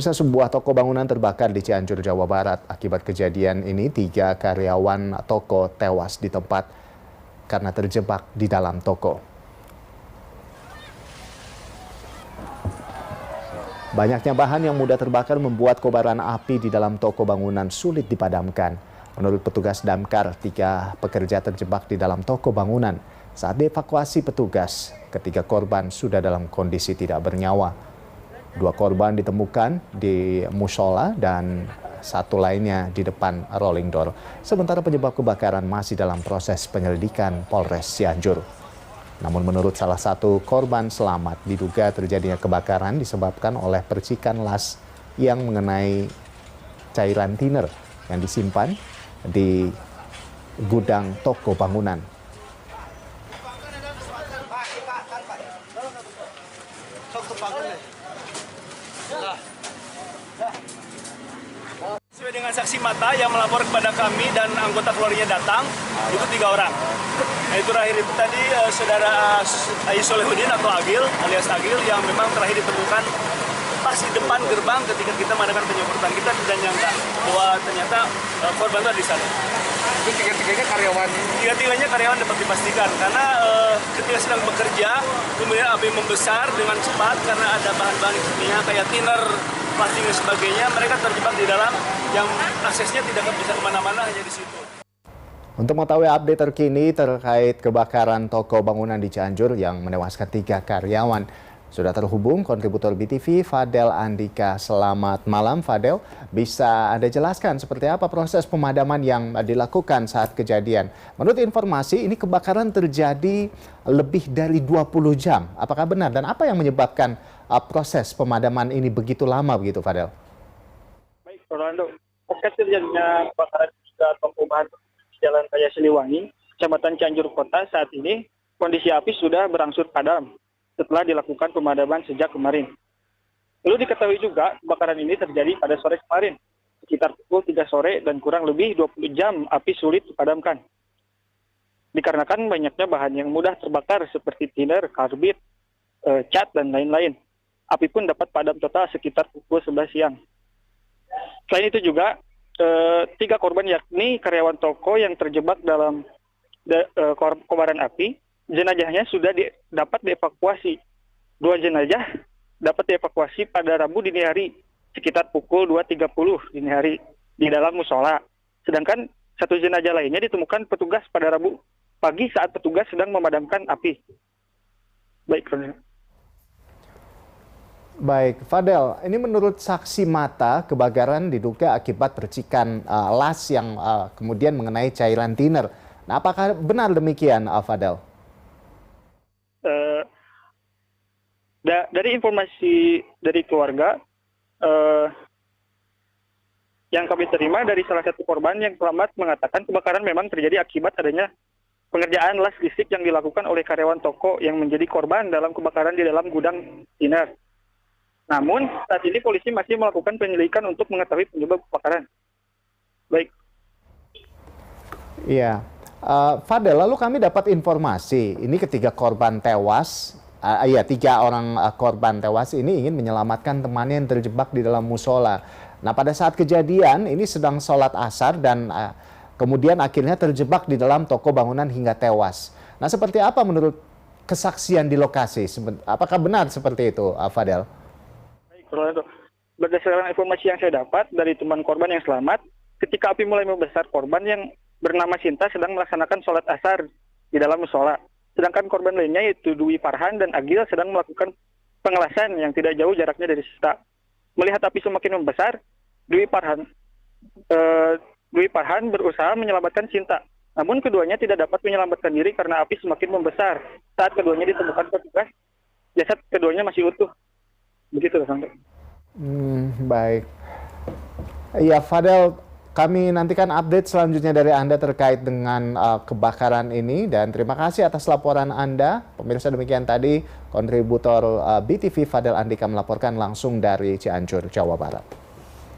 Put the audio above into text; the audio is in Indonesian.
Sebuah toko bangunan terbakar di Cianjur, Jawa Barat. Akibat kejadian ini, 3 karyawan toko tewas di tempat karena terjebak di dalam toko. Banyaknya bahan yang mudah terbakar membuat kobaran api di dalam toko bangunan sulit dipadamkan. Menurut petugas damkar, 3 pekerja terjebak di dalam toko bangunan. Saat dievakuasi petugas, ketiga korban sudah dalam kondisi tidak bernyawa. 2 korban ditemukan di musola dan 1 lainnya di depan rolling door. Sementara penyebab kebakaran masih dalam proses penyelidikan Polres Cianjur. Namun menurut salah satu korban selamat, diduga terjadinya kebakaran disebabkan oleh percikan las yang mengenai cairan thinner yang disimpan di gudang toko bangunan. Sesuai dengan saksi mata yang melapor kepada kami dan anggota keluarganya datang, itu 3 orang. Nah, itu terakhir itu tadi saudara Ayi Solehudin atau Agil alias Agil yang memang terakhir ditemukan pas di depan gerbang ketika kita mengadakan penyemprotan. Kita tidak nyangka bahwa ternyata korban itu ada di sana. Itu tiga-tiganya karyawan? Tiga-tiganya karyawan dapat dipastikan karena ketika sedang bekerja kemudian api membesar dengan cepat karena ada bahan-bahan kimia kayak thinner, plastik dan sebagainya. Mereka terjebak di dalam yang aksesnya tidak bisa kemana-mana, hanya di situ. Untuk mengetahui update terkini terkait kebakaran toko bangunan di Cianjur yang menewaskan 3 karyawan, sudah terhubung kontributor BTV Fadel Andika. Selamat malam Fadel, bisa Anda jelaskan seperti apa proses pemadaman yang dilakukan saat kejadian? Menurut informasi ini kebakaran terjadi lebih dari 20 jam. Apakah benar dan apa yang menyebabkan proses pemadaman ini begitu lama begitu Fadel? Baik, Rolando. Pasca terjadinya kebakaran di toko bahan Jalan Raya Siliwangi, Kecamatan Cianjur Kota, saat ini kondisi api sudah berangsur padam setelah dilakukan pemadaman sejak kemarin. Perlu diketahui juga kebakaran ini terjadi pada sore kemarin, sekitar pukul 3 sore dan kurang lebih 20 jam api sulit dipadamkan. Dikarenakan banyaknya bahan yang mudah terbakar seperti thinner, karbit, cat, dan lain-lain. Api pun dapat padam total sekitar pukul 11 siang. Selain itu juga, 3 korban yakni karyawan toko yang terjebak dalam kobaran api, jenazahnya sudah dapat dievakuasi. 2 jenazah dapat dievakuasi pada Rabu dini hari sekitar pukul 2.30 dini hari di dalam musola. Sedangkan 1 jenazah lainnya ditemukan petugas pada Rabu pagi saat petugas sedang memadamkan api. Baik, Baik, Fadel, ini menurut saksi mata kebakaran diduga akibat percikan las yang kemudian mengenai cairan thinner. Nah, apakah benar demikian, Fadel? Dari informasi dari keluarga yang kami terima dari salah satu korban yang selamat mengatakan kebakaran memang terjadi akibat adanya pengerjaan las listrik yang dilakukan oleh karyawan toko yang menjadi korban dalam kebakaran di dalam gudang thinner. Namun saat ini polisi masih melakukan penyelidikan untuk mengetahui penyebab kebakaran. Baik. Iya. Fadel, lalu kami dapat informasi ini ketiga korban tewas, 3 orang korban tewas ini ingin menyelamatkan temannya yang terjebak di dalam musola. Nah, pada saat kejadian ini sedang sholat asar dan kemudian akhirnya terjebak di dalam toko bangunan hingga tewas. Nah, seperti apa menurut kesaksian di lokasi? Apakah benar seperti itu, Fadel? Baik, berdasarkan informasi yang saya dapat dari teman korban yang selamat, ketika api mulai membesar, korban yang bernama Sinta sedang melaksanakan sholat asar di dalam musola. Sedangkan korban lainnya yaitu Dwi Farhan dan Agil sedang melakukan pengelasan yang tidak jauh jaraknya dari Sinta. Melihat api semakin membesar, Dwi Farhan berusaha menyelamatkan Sinta. Namun keduanya tidak dapat menyelamatkan diri karena api semakin membesar. Saat keduanya ditemukan petugas, jasad keduanya masih utuh. Begitu, Sampai. Baik. Ya, Fadel, kami nantikan update selanjutnya dari Anda terkait dengan kebakaran ini dan terima kasih atas laporan Anda. Pemirsa, demikian tadi kontributor BTV Fadel Andika melaporkan langsung dari Cianjur, Jawa Barat.